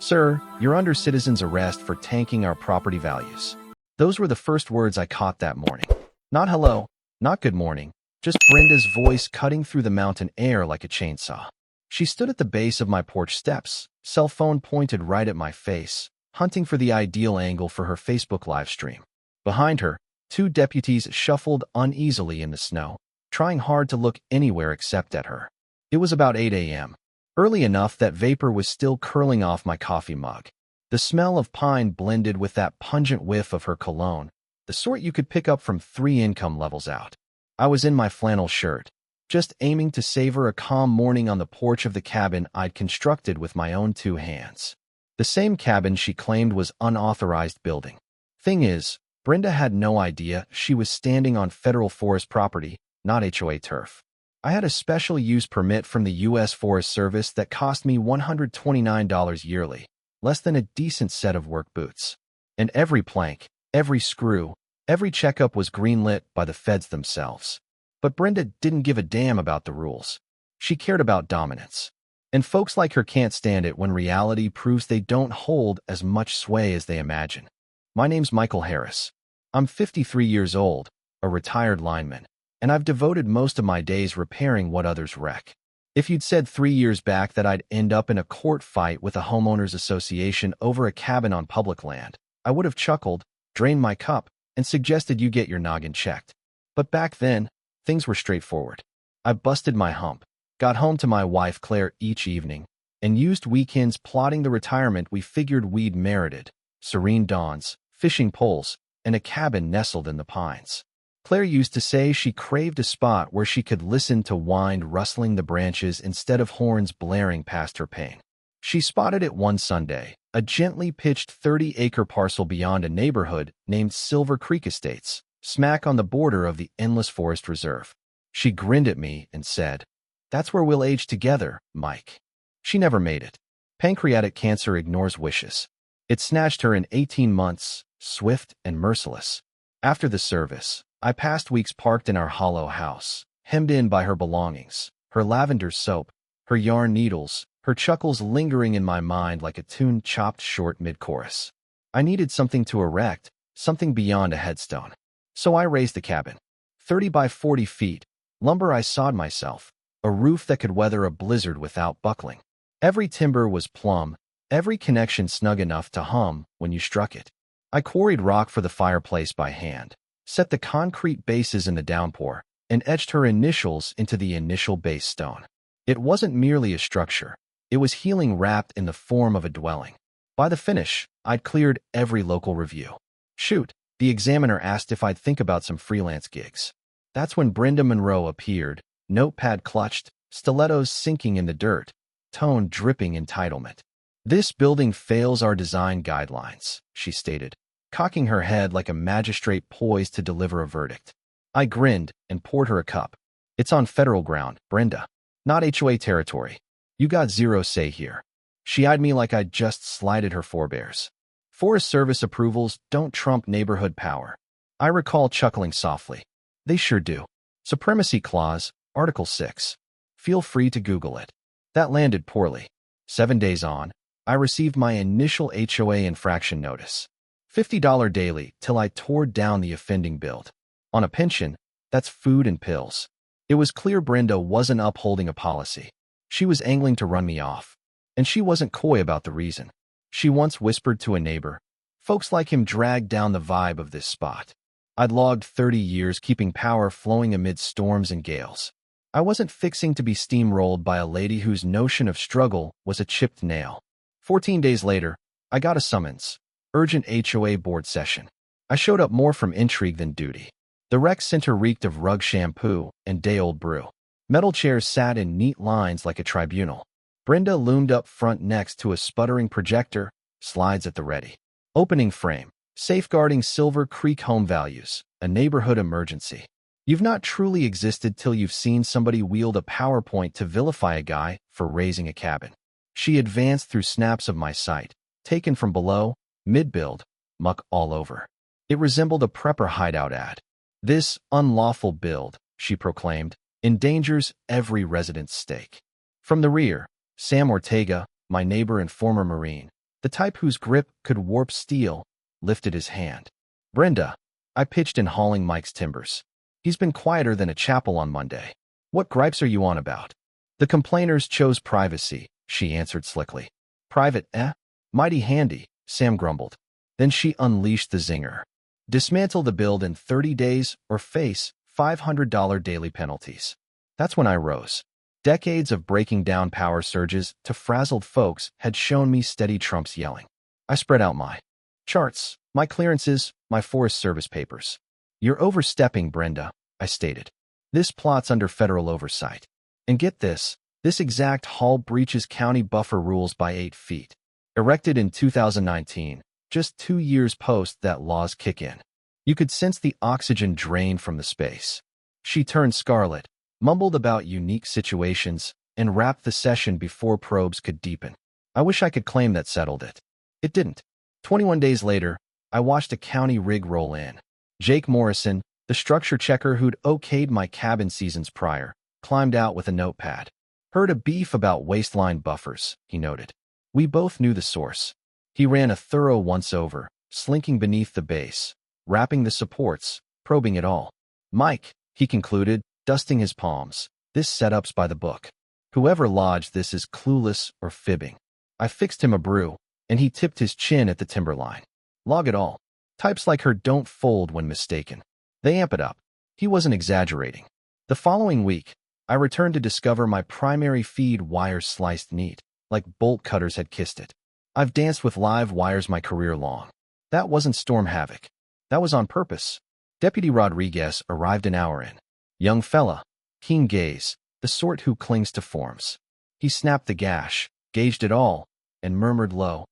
"Sir, you're under citizen's arrest for tanking our property values." Those were the first words I caught that morning. Not hello, not good morning, just Brenda's voice cutting through the mountain air like a chainsaw. She stood at the base of my porch steps, cell phone pointed right at my face, hunting for the ideal angle for her Facebook live stream. Behind her, two deputies shuffled uneasily in the snow, trying hard to look anywhere except at her. It was about 8 a.m., early enough that vapor was still curling off my coffee mug. The smell of pine blended with that pungent whiff of her cologne, the sort you could pick up from 3 income levels out. I was in my flannel shirt, just aiming to savor a calm morning on the porch of the cabin I'd constructed with my own 2 hands. The same cabin she claimed was unauthorized building. Thing is, Brenda had no idea she was standing on federal forest property, not HOA turf. I had a special use permit from the U.S. Forest Service that cost me $129 yearly, less than a decent set of work boots. And every plank, every screw, every checkup was greenlit by the feds themselves. But Brenda didn't give a damn about the rules. She cared about dominance. And folks like her can't stand it when reality proves they don't hold as much sway as they imagine. My name's Michael Harris. I'm 53 years old, a retired lineman, and I've devoted most of my days repairing what others wreck. If you'd said 3 years back that I'd end up in a court fight with a homeowners association over a cabin on public land, I would have chuckled, drained my cup, and suggested you get your noggin checked. But back then, things were straightforward. I busted my hump, got home to my wife Claire each evening, and used weekends plotting the retirement we figured we'd merited: serene dawns, fishing poles, and a cabin nestled in the pines. Claire used to say she craved a spot where she could listen to wind rustling the branches instead of horns blaring past her pane. She spotted it one Sunday, a gently pitched 30-acre parcel beyond a neighborhood named Silver Creek Estates, smack on the border of the Endless Forest Reserve. She grinned at me and said, "That's where we'll age together, Mike." She never made it. Pancreatic cancer ignores wishes. It snatched her in 18 months, swift and merciless. After the service, I passed weeks parked in our hollow house, hemmed in by her belongings, her lavender soap, her yarn needles, her chuckles lingering in my mind like a tune chopped short mid-chorus. I needed something to erect, something beyond a headstone. So I raised the cabin. 30 by 40 feet, lumber I sawed myself, a roof that could weather a blizzard without buckling. Every timber was plumb, every connection snug enough to hum when you struck it. I quarried rock for the fireplace by hand, set the concrete bases in the downpour, and etched her initials into the initial base stone. It wasn't merely a structure. It was healing wrapped in the form of a dwelling. By the finish, I'd cleared every local review. Shoot, the examiner asked if I'd think about some freelance gigs. That's when Brenda Monroe appeared, notepad clutched, stilettos sinking in the dirt, tone dripping entitlement. "This building fails our design guidelines," she stated, cocking her head like a magistrate poised to deliver a verdict. I grinned and poured her a cup. "It's on federal ground, Brenda, not HOA territory. You got zero say here." She eyed me like I'd just slighted her forebears. Forest Service approvals don't trump neighborhood power. I recall chuckling softly. They sure do. Supremacy Clause, Article 6. Feel free to Google it. That landed poorly. 7 days on, I received my initial HOA infraction notice. $50 daily till I tore down the offending build. On a pension, that's food and pills. It was clear Brenda wasn't upholding a policy. She was angling to run me off. And she wasn't coy about the reason. She once whispered to a neighbor, "Folks like him dragged down the vibe of this spot." I'd logged 30 years keeping power flowing amid storms and gales. I wasn't fixing to be steamrolled by a lady whose notion of struggle was a chipped nail. 14 days later, I got a summons. Urgent HOA board session. I showed up more from intrigue than duty. The rec center reeked of rug shampoo and day-old brew. Metal chairs sat in neat lines like a tribunal. Brenda loomed up front next to a sputtering projector, slides at the ready. Opening frame. Safeguarding Silver Creek home values. A neighborhood emergency. You've not truly existed till you've seen somebody wield a PowerPoint to vilify a guy for raising a cabin. She advanced through snaps of my site, taken from below, mid-build, muck all over. It resembled a prepper hideout ad. "This unlawful build," she proclaimed, "endangers every resident's stake." From the rear, Sam Ortega, my neighbor and former Marine, The type whose grip could warp steel, lifted his hand. Brenda, I pitched in hauling Mike's timbers. He's been quieter than a chapel on Monday. What gripes are you on about? The complainers chose privacy, she answered slickly. Private, eh? Mighty handy, Sam grumbled. Then she unleashed the zinger. Dismantle the build in 30 days or face $500 daily penalties. That's when I rose. Decades of breaking down power surges to frazzled folks had shown me steady trumps yelling. I spread out my charts, my clearances, my Forest Service papers. You're overstepping, Brenda, I stated. This plot's under federal oversight. And get this exact haul breaches county buffer rules by 8 feet. Erected in 2019, just 2 years post that laws kick in. You could sense the oxygen drain from the space. She turned scarlet, mumbled about unique situations, and wrapped the session before probes could deepen. I wish I could claim that settled it. It didn't. 21 days later, I watched a county rig roll in. Jake Morrison, the structure checker who'd okayed my cabin seasons prior, climbed out with a notepad. Heard a beef about waistline buffers, he noted. We both knew the source. He ran a thorough once-over, slinking beneath the base, wrapping the supports, probing it all. Mike, he concluded, dusting his palms, this setup's by the book. Whoever lodged this is clueless or fibbing. I fixed him a brew, and he tipped his chin at the timberline. Log it all. Types like her don't fold when mistaken. They amp it up. He wasn't exaggerating. The following week, I returned to discover my primary feed wires sliced neat, like bolt cutters had kissed it. I've danced with live wires my career long. That wasn't storm havoc. That was on purpose. Deputy Rodriguez arrived an hour in. Young fella, keen gaze, the sort who clings to forms. He snapped the gash, gauged it all, and murmured low,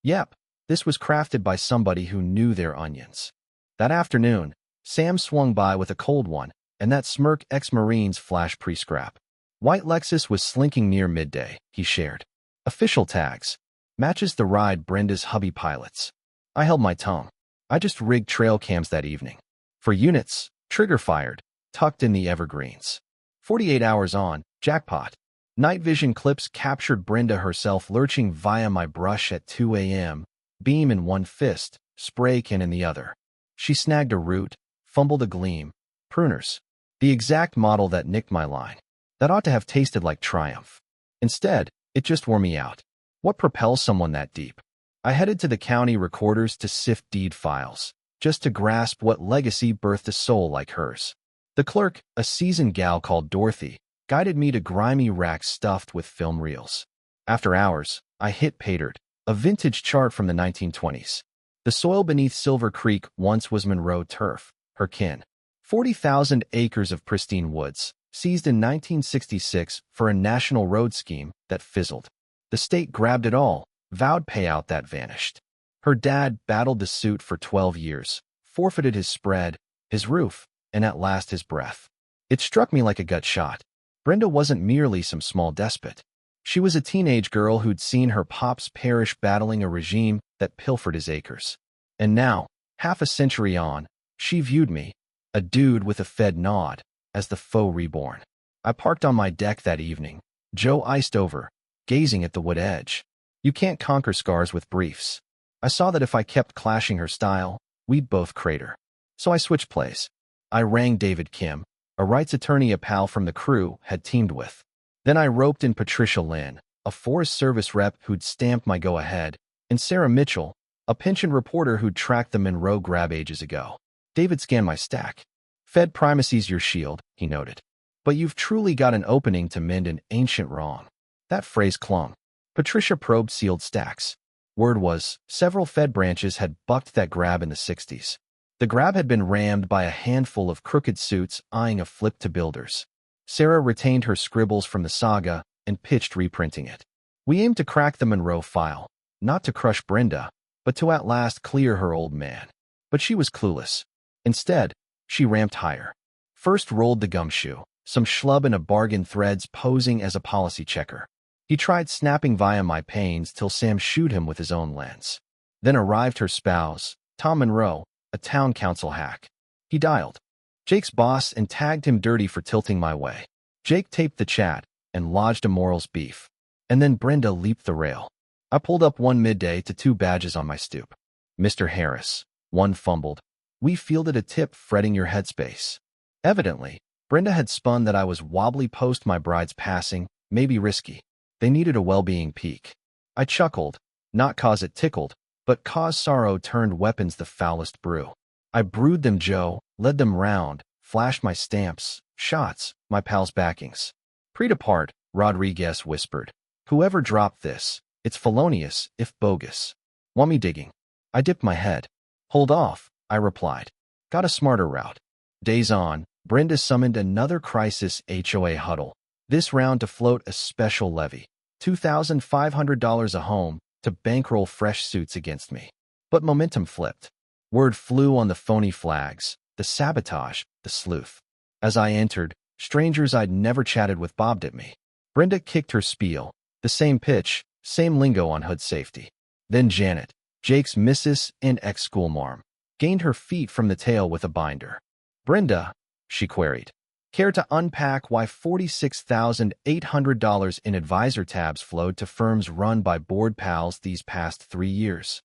"Yep, this was crafted by somebody who knew their onions." That afternoon, Sam swung by with a cold one, and that smirk ex-Marines flash pre-scrap. White Lexus was slinking near midday, he shared. Official tags. Matches the ride Brenda's hubby pilots. I held my tongue. I just rigged trail cams that evening. For units, trigger fired, tucked in the evergreens. 48 hours on, jackpot. Night vision clips captured Brenda herself lurching via my brush at 2 a.m., beam in one fist, spray can in the other. She snagged a root, fumbled a gleam. Pruners. The exact model that nicked my line. That ought to have tasted like triumph. Instead, it just wore me out. What propels someone that deep? I headed to the county recorders to sift deed files, just to grasp what legacy birthed a soul like hers. The clerk, a seasoned gal called Dorothy, guided me to grimy racks stuffed with film reels. After hours, I hit paydirt, a vintage chart from the 1920s. The soil beneath Silver Creek once was Monroe turf, her kin. 40,000 acres of pristine woods, seized in 1966 for a national road scheme that fizzled. The state grabbed it all, vowed payout that vanished. Her dad battled the suit for 12 years, forfeited his spread, his roof, and at last his breath. It struck me like a gut shot. Brenda wasn't merely some small despot. She was a teenage girl who'd seen her pop's parish battling a regime that pilfered his acres. And now, half a century on, she viewed me, a dude with a Fed nod, as the foe reborn. I parked on my deck that evening, Joe iced over, gazing at the wood edge. You can't conquer scars with briefs. I saw that if I kept clashing her style, we'd both crater. So I switched plays. I rang David Kim, a rights attorney a pal from the crew had teamed with. Then I roped in Patricia Lynn, a Forest Service rep who'd stamped my go-ahead, and Sarah Mitchell, a pension reporter who'd tracked the Monroe grab ages ago. David scanned my stack. Fed primacy's your shield, he noted. But you've truly got an opening to mend an ancient wrong. That phrase clung. Patricia probed sealed stacks. Word was, several Fed branches had bucked that grab in the 60s. The grab had been rammed by a handful of crooked suits eyeing a flip to builders. Sarah retained her scribbles from the saga and pitched reprinting it. We aimed to crack the Monroe file, not to crush Brenda, but to at last clear her old man. But she was clueless. Instead, she ramped higher. First rolled the gumshoe, some schlub in a bargain threads posing as a policy checker. He tried snapping via my panes till Sam shooed him with his own lens. Then arrived her spouse, Tom Monroe, a town council hack. He dialed Jake's boss and tagged him dirty for tilting my way. Jake taped the chat and lodged a morals beef. And then Brenda leaped the rail. I pulled up one midday to 2 badges on my stoop. Mr. Harris. One fumbled. We fielded a tip fretting your headspace. Evidently, Brenda had spun that I was wobbly post my bride's passing, maybe risky. They needed a well-being peak. I chuckled, not cause it tickled, but cause sorrow turned weapons the foulest brew. I brewed them, Joe, led them round, flashed my stamps, shots, my pals' backings. Pre-depart, Rodriguez whispered. Whoever dropped this, it's felonious, if bogus. Want me digging? I dipped my head. Hold off, I replied. Got a smarter route. Days on, Brenda summoned another crisis HOA huddle. This round to float a special levy. $2,500 a home to bankroll fresh suits against me. But momentum flipped. Word flew on the phony flags, the sabotage, the sleuth. As I entered, strangers I'd never chatted with bobbed at me. Brenda kicked her spiel, the same pitch, same lingo on hood safety. Then Janet, Jake's missus and ex-school marm, gained her feet from the tail with a binder. Brenda, she queried, care to unpack why $46,800 in advisor tabs flowed to firms run by board pals these past 3 years?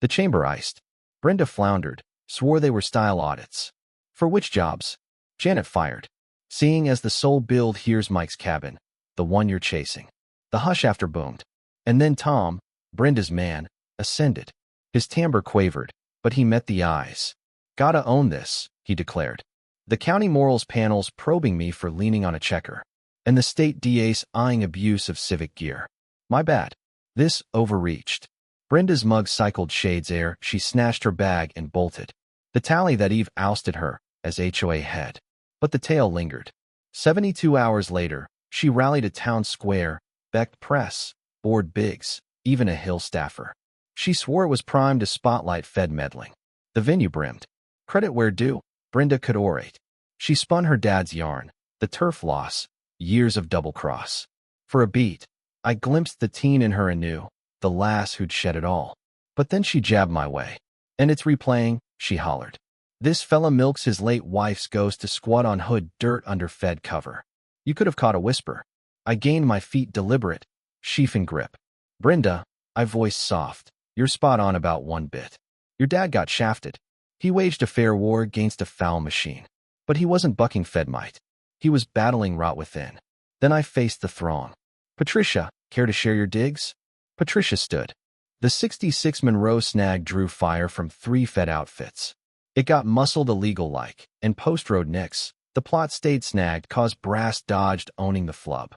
The chamber iced. Brenda floundered, swore they were style audits. For which jobs? Janet fired. Seeing as the sole build, here's Mike's cabin, the one you're chasing. The hush after boomed. And then Tom, Brenda's man, ascended. His timbre quavered, but he met the eyes. Gotta own this, he declared. The county morals panel's probing me for leaning on a checker, and the state DA's eyeing abuse of civic gear. My bad. This overreached. Brenda's mug cycled shades ere she snatched her bag and bolted. The tally that eve ousted her as HOA head. But the tale lingered. 72 hours later, she rallied a town square, becked press, bored bigs, even a Hill staffer. She swore it was primed to spotlight Fed meddling. The venue brimmed. Credit where due, Brenda could orate. She spun her dad's yarn, the turf loss, years of double cross. For a beat, I glimpsed the teen in her anew, the lass who'd shed it all. But then she jabbed my way. And it's replaying, she hollered. This fella milks his late wife's ghost to squat on hood dirt under Fed cover. You could have caught a whisper. I gained my feet deliberate, sheath and grip. Brenda, I voiced soft, you're spot on about one bit. Your dad got shafted. He waged a fair war against a foul machine. But he wasn't bucking Fed might. He was battling rot within. Then I faced the throng. Patricia, care to share your digs? Patricia stood. The 66 Monroe snag drew fire from 3 Fed outfits. It got muscled illegal-like, and post-road nicks. The plot stayed snagged, cause brass dodged owning the flub.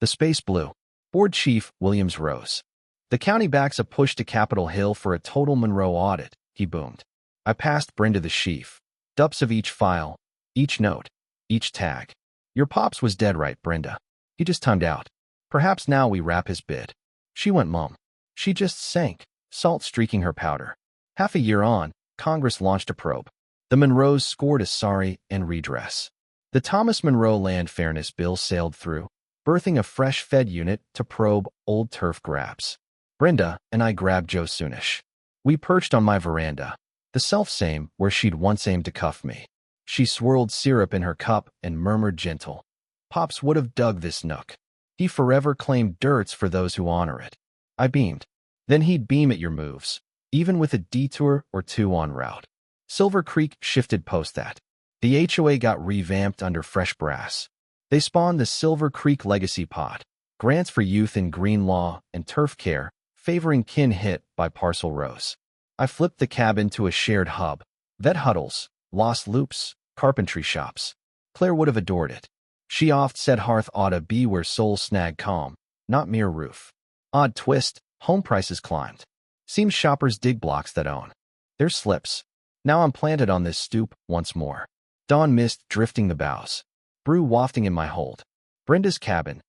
The space blew. Board Chief Williams rose. The county backs a push to Capitol Hill for a total Monroe audit, he boomed. I passed Brenda the sheaf. Dups of each file, each note, each tag. Your pops was dead right, Brenda. He just timed out. Perhaps now we wrap his bid. She went mum. She just sank, salt streaking her powder. Half a year on, Congress launched a probe. The Monroes scored a sorry and redress. The Thomas Monroe Land Fairness Bill sailed through, birthing a fresh Fed unit to probe old turf grabs. Brenda and I grabbed Joe Soonish. We perched on my veranda, the self-same where she'd once aimed to cuff me. She swirled syrup in her cup and murmured gentle. Pops would have dug this nook. He forever claimed dirt's for those who honor it. I beamed. Then he'd beam at your moves, even with a detour or two en route. Silver Creek shifted post that. The HOA got revamped under fresh brass. They spawned the Silver Creek Legacy Pot, grants for youth in green law and turf care, favoring kin hit by parcel rows. I flipped the cabin to a shared hub. Vet huddles, lost loops, carpentry shops. Claire would have adored it. She oft said hearth oughta be where souls snag calm, not mere roof. Odd twist, home prices climbed. Seems shoppers dig blocks that own. There's slips. Now I'm planted on this stoop once more. Dawn mist drifting the boughs. Brew wafting in my hold. Brenda's cabin.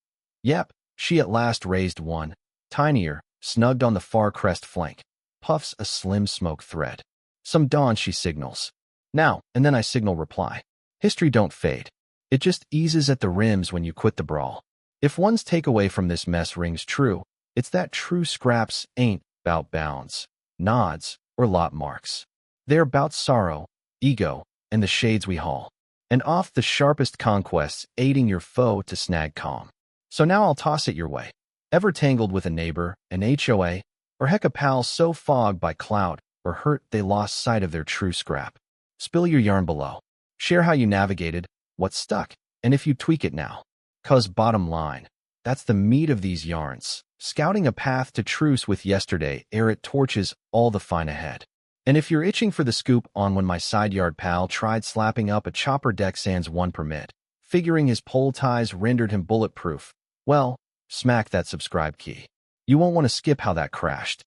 Yep, she at last raised one. Tinier, snugged on the far crest flank. Puffs a slim smoke thread. Some dawn, she signals. Now, and then I signal reply. History don't fade. It just eases at the rims when you quit the brawl. If one's takeaway from this mess rings true, it's that true scraps ain't bout bounds, nods, or lot marks. They're bout sorrow, ego, and the shades we haul. And off the sharpest conquests aiding your foe to snag calm. So now I'll toss it your way. Ever tangled with a neighbor, an HOA, or heck a pal so fogged by clout or hurt they lost sight of their true scrap? Spill your yarn below. Share how you navigated, what stuck, and if you tweak it now. 'Cause bottom line, that's the meat of these yarns. Scouting a path to truce with yesterday ere it torches all the fine ahead. And if you're itching for the scoop on when my side yard pal tried slapping up a chopper deck sans one permit, figuring his pole ties rendered him bulletproof, well, smack that subscribe key. You won't want to skip how that crashed.